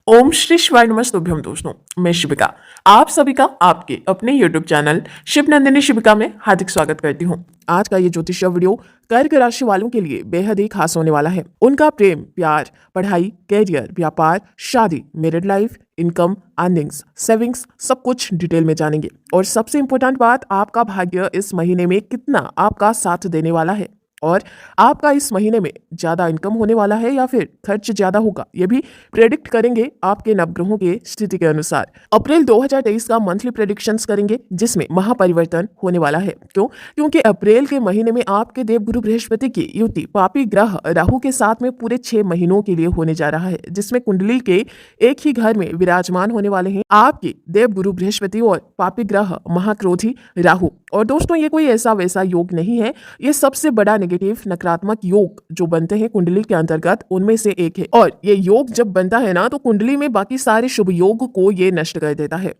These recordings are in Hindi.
ओम श्री शिवाय नमस्तुभ्यम दोस्तों, मैं शिविका आप सभी का आपके अपने YouTube चैनल शिव नंदिनी शिविका में हार्दिक स्वागत करती हूँ। आज का ये ज्योतिष वीडियो कर्क राशि वालों के लिए बेहद ही खास होने वाला है। उनका प्रेम, प्यार, पढ़ाई, कैरियर, व्यापार, शादी, married life, income, earnings, savings, सब कुछ डिटेल में जानेंगे। और सबसे इंपॉर्टेंट बात, आपका भाग्य इस महीने में कितना आपका साथ देने वाला है और आपका इस महीने में ज्यादा इनकम होने वाला है या फिर खर्च ज्यादा होगा, ये भी प्रेडिक्ट करेंगे आपके नवग्रहों के स्थिति के अनुसार। अप्रैल 2023 का मंथली प्रेडिक्शंस करेंगे जिसमें महापरिवर्तन होने वाला है। क्योंकि अप्रैल के महीने में आपके देवगुरु बृहस्पति की युति पापी ग्रह राहु के साथ में पूरे 6 महीनों के लिए होने जा रहा है, जिसमें कुंडली के एक ही घर में विराजमान होने वाले हैं आपके देवगुरु बृहस्पति और पापी ग्रह महाक्रोधी राहु। और दोस्तों, ये कोई ऐसा वैसा योग नहीं है, ये सबसे बड़ा नेगेटिव नकारात्मक योग जो बनते हैं कुंडली के अंतर्गत उनमें से एक है। और ये योग जब बनता है ना, तो कुंडली में बाकी सारे शुभ योग को ये नष्ट कर देता है।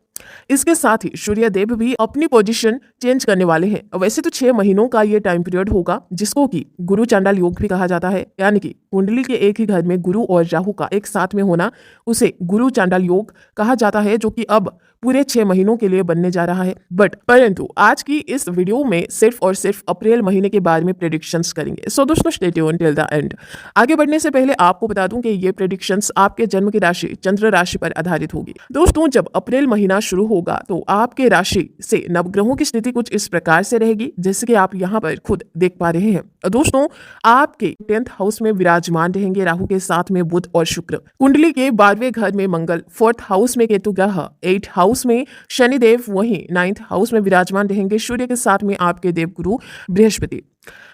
इसके साथ ही सूर्य देव भी अपनी पोजीशन चेंज करने वाले हैं। वैसे तो 6 महीनों का ये टाइम पीरियड होगा, जिसको कि गुरु चांडाल योग भी कहा जाता है, यानी कि कुंडली के एक ही घर में गुरु और राहु का एक साथ में होना उसे गुरु चांडाल योग कहा जाता है, जो कि अब पूरे 6 महीनों के लिए बनने जा रहा है। परंतु आज की इस वीडियो में सिर्फ और सिर्फ अप्रैल महीने के बारे में प्रेडिक्शंस करेंगे। सो दोस्तों, stay tuned till the end. आगे बढ़ने से पहले आपको बता दूं कि ये प्रेडिक्शंस आपके जन्म की राशि चंद्र राशि पर आधारित होगी। दोस्तों, जब अप्रैल महीना शुरू होगा तो आपके राशि से नवग्रहों की स्थिति कुछ इस प्रकार से रहेगी, जैसे कि आप यहाँ पर खुद देख पा रहे हैं। दोस्तों, आपके 10th हाउस में विराजमान रहेंगे राहु के साथ में बुध और शुक्र। कुंडली के 12वें घर में मंगल, 4th हाउस में केतु ग्रह, 8th हाउस में शनिदेव, वहीं 9th हाउस में विराजमान रहेंगे सूर्य के साथ में आपके देवगुरु बृहस्पति।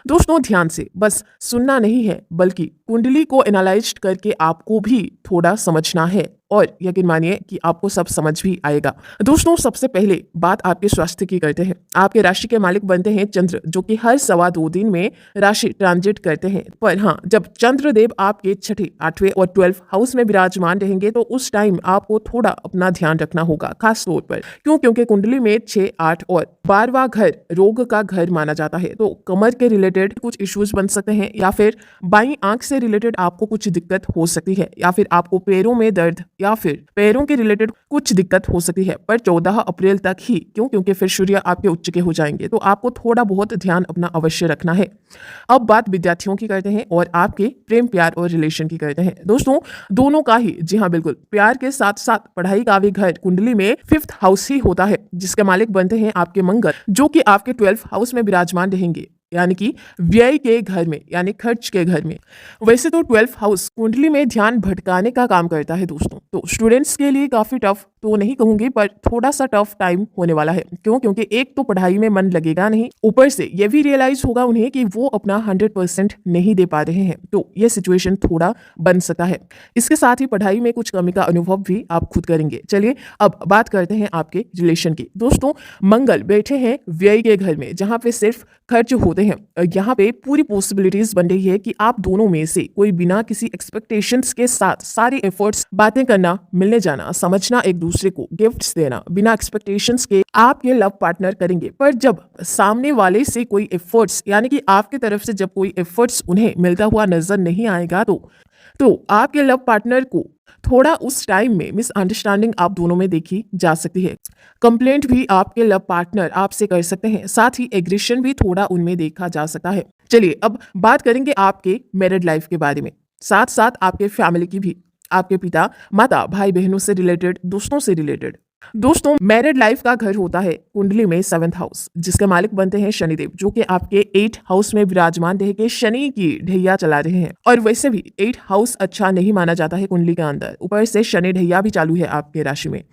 दोस्तों, ध्यान से बस सुनना नहीं है, बल्कि कुंडली को एनालाइज करके आपको भी थोड़ा समझना है और यकीन मानिए कि आपको सब समझ भी आएगा। दोस्तों, सबसे पहले बात आपके स्वास्थ्य की करते हैं। आपके राशि के मालिक बनते हैं चंद्र, जो कि हर 2.25 दिन में राशि ट्रांजिट करते हैं। पर हाँ, जब चंद्रदेव आपके 6ठे, 8वें और 12th हाउस में विराजमान रहेंगे तो उस टाइम आपको थोड़ा अपना ध्यान रखना होगा, खास तौर पर क्योंकि कुंडली में 6, 8 और 12वां घर रोग का घर माना जाता है। तो कमर के रिलेटेड कुछ इश्यूज बन सकते हैं, या फिर बाईं आंख से रिलेटेड आपको कुछ दिक्कत हो सकती है, या फिर आपको पैरों में दर्द या फिर पैरों के रिलेटेड कुछ दिक्कत हो सकती है। पर 14 अप्रैल तक ही, क्योंकि फिर सूर्य आपके उच्च के हो जाएंगे, तो आपको थोड़ा बहुत ध्यान अपना अवश्य रखना है। अब बात विद्यार्थियों की करते हैं और आपके प्रेम, प्यार और रिलेशन की करते हैं। दोस्तों, दोनों का ही, जी हाँ बिल्कुल, प्यार के साथ साथ पढ़ाई का भी घर कुंडली में 5th हाउस ही होता है, जिसके मालिक बनते हैं आपके मंगल, जो कि आपके 12th हाउस में विराजमान रहेंगे, यानी कि व्यय के घर में, यानी खर्च के घर में। वैसे तो 12th हाउस कुंडली में ध्यान भटकाने का काम करता है दोस्तों, तो स्टूडेंट्स के लिए काफी टफ तो नहीं कहूंगी, पर थोड़ा सा टफ टाइम होने वाला है। क्योंकि एक तो पढ़ाई में मन लगेगा नहीं, ऊपर से ये भी रियलाइज होगा उन्हें कि वो अपना 100% नहीं दे पा रहे हैं, तो ये सिचुएशन थोड़ा बन सकता है। इसके साथ ही पढ़ाई में कुछ कमी का अनुभव भी आप खुद करेंगे। चलिए अब बात करते हैं आपके रिलेशन की। दोस्तों, मंगल बैठे हैं व्यय के घर में, जहां पे सिर्फ खर्च होते हैं। यहाँ पे पूरी पॉसिबिलिटीज बन रही है कि आप दोनों में से कोई बिना किसी एक्सपेक्टेशंस के साथ सारे एफर्ट्स, बातें करना, मिलने जाना, समझना, एक दूसरे को गिफ्ट्स देना, बिना एक्सपेक्टेशंस के आप ये लव पार्टनर करेंगे। पर जब सामने वाले से कोई एफर्ट्स, यानी कि आपकी तरफ से जब कोई एफर्ट्स उन्हें मिलता हुआ नजर नहीं आएगा, तो आपके लव पार्टनर को थोड़ा उस टाइम में मिसअंडरस्टैंडिंग आप दोनों में देखी जा सकती है। कंप्लेंट भी आपके लव पार्टनर आपसे कर सकते हैं, साथ ही एग्रेशन भी थोड़ा उनमें देखा जा सकता है। चलिए अब बात करेंगे आपके मैरिड लाइफ के बारे में, साथ साथ आपके फैमिली की भी, आपके पिता, माता, भाई बहनों से रिलेटेड, दोस्तों से रिलेटेड। दोस्तों, मैरिड लाइफ का घर होता है कुंडली में 7th हाउस, जिसके मालिक बनते हैं शनिदेव, जो कि आपके 8th हाउस में विराजमान रह के शनि की ढैया चला रहे हैं। और वैसे भी 8th हाउस अच्छा नहीं माना जाता है कुंडली के अंदर, ऊपर से शनि ढैया भी चालू है आपके राशि में।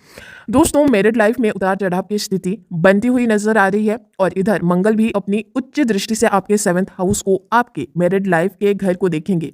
दोस्तों, मैरिड लाइफ में उतार चढ़ाव की स्थिति बनती हुई नजर आ रही है, और इधर मंगल भी अपनी उच्च दृष्टि से आपके 7th हाउस को, आपके मैरिड लाइफ के घर को देखेंगे।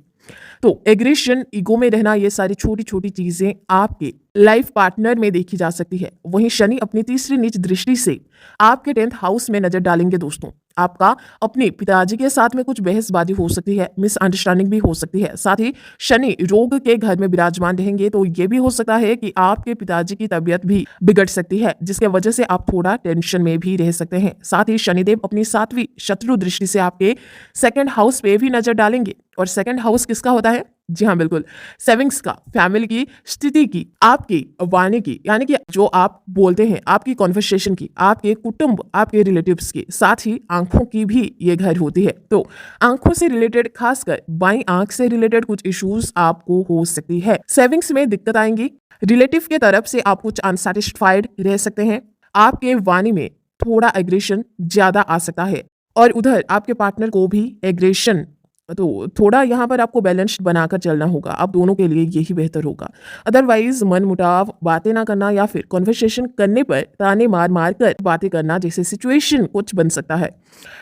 तो एग्रेशन, ईगो में रहना, ये सारी छोटी छोटी चीजें आपके लाइफ पार्टनर में देखी जा सकती है। वहीं शनि अपनी तीसरी नीच दृष्टि से आपके 10th हाउस में नजर डालेंगे। दोस्तों, आपका अपने पिताजी के साथ में कुछ बहसबाजी हो सकती है, मिसअंडरस्टैंडिंग भी हो सकती है। साथ ही शनि रोग के घर में विराजमान रहेंगे, तो ये भी हो सकता है कि आपके पिताजी की तबीयत भी बिगड़ सकती है, जिसके वजह से आप थोड़ा टेंशन में भी रह सकते हैं। साथ ही शनिदेव अपनी 7वीं शत्रु दृष्टि से आपके 2nd हाउस पे भी नजर डालेंगे, और 2nd हाउस किसका होता है? जी हाँ, बिल्कुल। सेविंग्स का, फैमिली की स्थिति की, आपकी वाणी की, यानी कि जो आप बोलते हैं, आपकी कन्वर्सेशन की, आपके कुटुंब, आपके रिलेटिव्स की, साथ ही आँखों की भी ये घर होती है। तो आँखों से रिलेटेड, खासकर बाईं आँख से रिलेटेड कुछ इश्यूज़ आपको हो सकती है। सेविंग्स में दिक्कत आएँगी, रिलेटिव के तरफ से आप कुछ अनसैटिस्फाइड रह सकते हैं, आपके वाणी में थोड़ा एग्रेशन ज़्यादा आ सकता है और उधर आपके पार्टनर को भी एग्रेशन, तो थोड़ा यहाँ पर आपको बैलेंस्ड बनाकर चलना होगा। आप दोनों के लिए यही बेहतर होगा। अदरवाइज मनमुटाव, बातें ना करना या फिर कन्वर्सेशन करने पर ताने मार मार कर बातें करना जैसे सिचुएशन कुछ बन सकता है।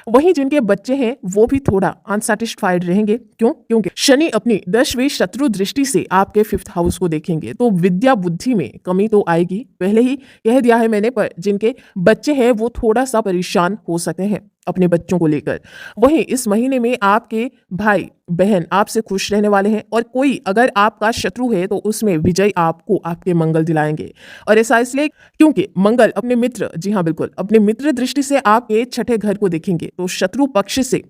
वहीं जिनके बच्चे हैं वो भी थोड़ा अनसेटिस्फाइड रहेंगे। क्यों? क्योंकि शनि अपनी 10वीं शत्रु दृष्टि से आपके 5th हाउस को देखेंगे, तो विद्या बुद्धि में कमी तो आएगी। पहले ही कह दिया है मैंने, पर जिनके बच्चे हैं वो थोड़ा सा परेशान हो सकते हैं अपने बच्चों को लेकर। वहीं इस महीने में आपके भाई बहन आपसे खुश रहने वाले हैं और कोई अगर आपका शत्रु है तो उसमें विजय आपको आपके मंगल दिलाएंगे। और ऐसा इसलिए क्योंकि मंगल अपने मित्र, जी हाँ बिल्कुल, अपने मित्र दृष्टि से आपके 6ठे घर को देखेंगे, तो शत्रु पक्ष से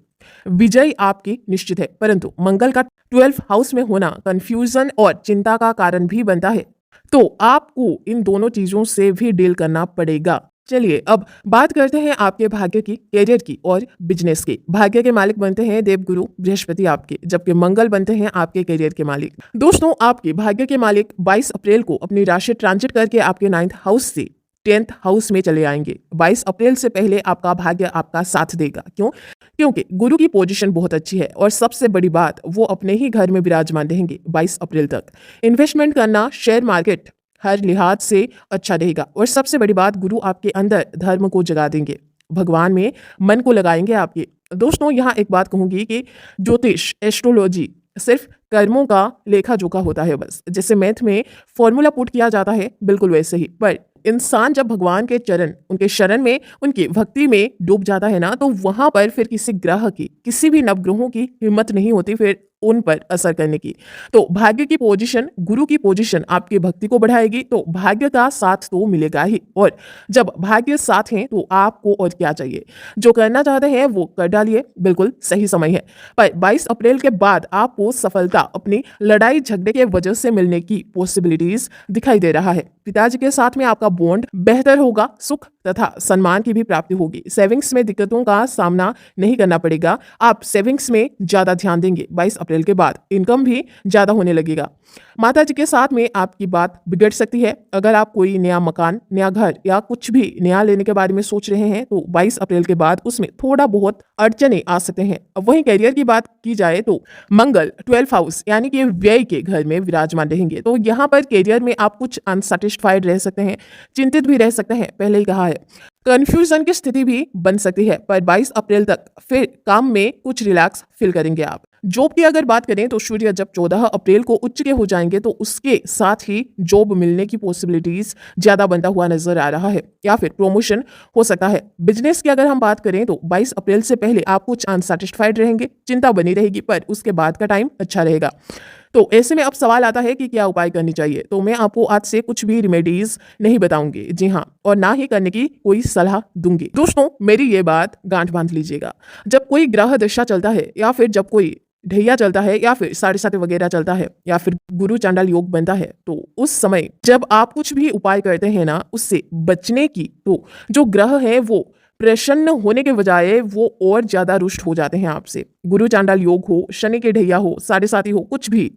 विजय आपकी निश्चित है। परंतु मंगल का 12th हाउस में होना कंफ्यूजन और चिंता का कारण भी बनता है, तो आपको इन दोनों चीजों से भी डील करना पड़ेगा। चलिए अब बात करते हैं आपके भाग्य की, कैरियर की और बिजनेस की। भाग्य के मालिक बनते हैं देवगुरु बृहस्पति आपके, जबकि मंगल बनते हैं आपके कैरियर के मालिक। दोस्तों, आपके भाग्य के मालिक 22 अप्रैल को अपनी राशि ट्रांजिट करके आपके 9th हाउस से 10th हाउस में चले आएंगे। 22 अप्रैल से पहले आपका भाग्य आपका साथ देगा। क्यों? क्योंकि गुरु की पोजीशन बहुत अच्छी है और सबसे बड़ी बात, वो अपने ही घर में विराजमान रहेंगे 22 अप्रैल तक। इन्वेस्टमेंट करना, शेयर मार्केट हर लिहाज से अच्छा रहेगा। और सबसे बड़ी बात, गुरु आपके अंदर धर्म को जगा देंगे, भगवान में मन को लगाएंगे आपके। दोस्तों, यहाँ एक बात कहूंगी कि ज्योतिष, एस्ट्रोलॉजी सिर्फ कर्मों का लेखा जोखा होता है बस। जैसे मैथ में फॉर्मूला पुट किया जाता है, बिल्कुल वैसे ही। पर इंसान जब भगवान के चरण, उनके शरण में, उनकी भक्ति में डूब जाता है ना, तो वहां पर फिर किसी ग्रह की, किसी भी नवग्रहों की हिम्मत नहीं होती फिर उन पर असर करने की। तो भाग्य की पोजीशन, गुरु की पोजीशन आपकी भक्ति को बढ़ाएगी, तो भाग्य का साथ तो मिलेगा ही। और जब भाग्य साथ है तो आपको और क्या चाहिए? जो करना चाहते हैं वो कर डालिए, बिल्कुल सही समय है। पर 22 अप्रैल के बाद आपको सफलता अपनी लड़ाई झगड़े के वजह से मिलने की पॉसिबिलिटीज दिखाई दे रहा है। पिताजी के साथ में आपका बॉन्ड बेहतर होगा, सुख तथा सम्मान की भी प्राप्ति होगी। सेविंग्स में दिक्कतों का सामना नहीं करना पड़ेगा, आप सेविंग्स में ज्यादा ध्यान देंगे। 22 अप्रैल के बाद इनकम भी ज्यादा होने लगेगा। माता जी के साथ में आपकी बात बिगड़ सकती है। अगर आप कोई नया मकान, नया घर या कुछ भी नया लेने के बारे में सोच रहे हैं तो 22 अप्रैल के बाद उसमें थोड़ा बहुत अड़चने आ सकते हैं। अब वहीं कैरियर की बात की जाए तो मंगल 12th हाउस यानी कि व्यय के घर में विराजमान रहेंगे, तो यहाँ पर कैरियर में आप कुछ अनसेटिस्फाइड रह सकते हैं, चिंतित भी रह सकते हैं। पहले ही कहा है, कंफ्यूजन की स्थिति भी बन सकती है, पर 22 अप्रैल तक फिर काम में कुछ रिलैक्स फील करेंगे आप। जॉब की अगर बात करें तो सूर्य जब 14 अप्रैल को उच्च के हो जाएंगे तो उसके साथ ही जॉब मिलने की पॉसिबिलिटीज ज्यादा बनता हुआ नजर आ रहा है, या फिर प्रमोशन हो सकता है। बिजनेस की अगर हम बात करें तो 22 अप्रैल से पहले आप कुछ अनसेटिस्फाइड रहेंगे, चिंता बनी रहेगी, पर उसके बाद का टाइम अच्छा रहेगा। तो ऐसे में अब सवाल आता है कि क्या उपाय करनी चाहिए। तो मैं आपको आज से कुछ भी रेमेडीज नहीं बताऊंगी, जी हाँ, और ना ही करने की कोई सलाह दूंगी। दोस्तों, मेरी ये बात गांठ बांध लीजिएगा, जब कोई ग्रह दशा चलता है या फिर जब कोई ढैया चलता है या फिर 7.5 वगैरह चलता है या फिर गुरु चांडाल योग बनता है, तो उस समय जब आप कुछ भी उपाय करते हैं ना, उससे बचने की, तो जो ग्रह है वो प्रसन्न होने के बजाय वो और ज्यादा रुष्ट हो जाते हैं आपसे। गुरु चांडाल योग हो, शनि के ढैया हो, 7.5 हो, कुछ भी,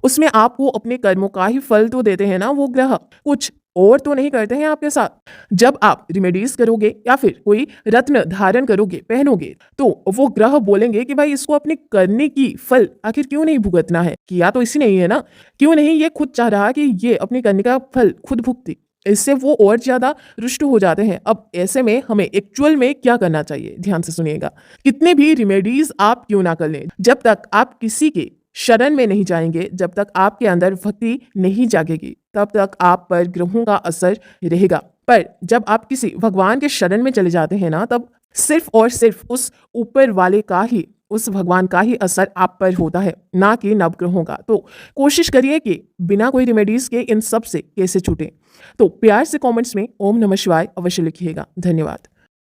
उसमें आपको अपने कर्मों का ही फल तो देते हैं ना वो ग्रह, कुछ और तो नहीं करते हैं आपके साथ। जब आप रिमेडीज करोगे या फिर कोई रत्न धारण करोगे, पहनोगे, तो वो ग्रह बोलेंगे कि भाई इसको अपनी करने की फल आखिर क्यों नहीं भुगतना है, किया तो इसी नहीं है ना, क्यों नहीं ये खुद चाह रहा कि ये अपनी करने का फल खुद भुगते। इससे वो और ज्यादा रुष्ट हो जाते हैं। अब ऐसे में हमें एक्चुअल में क्या करना चाहिए, ध्यान से सुनिएगा। कितने भी रिमेडीज आप क्यों ना कर लें, जब तक आप किसी के शरण में नहीं जाएंगे, जब तक आपके अंदर भक्ति नहीं जागेगी, तब तक आप पर ग्रहों का असर रहेगा। पर जब आप किसी भगवान के शरण में चले जाते हैं ना, तब सिर्फ और सिर्फ उस ऊपर वाले का ही, उस भगवान का ही असर आप पर होता है, ना कि नवग्रहों का। तो कोशिश करिए कि बिना कोई रेमेडीज के इन सब से कैसे छूटें। तो प्यार से कमेंट्स में ओम नमः शिवाय अवश्य लिखिएगा। धन्यवाद।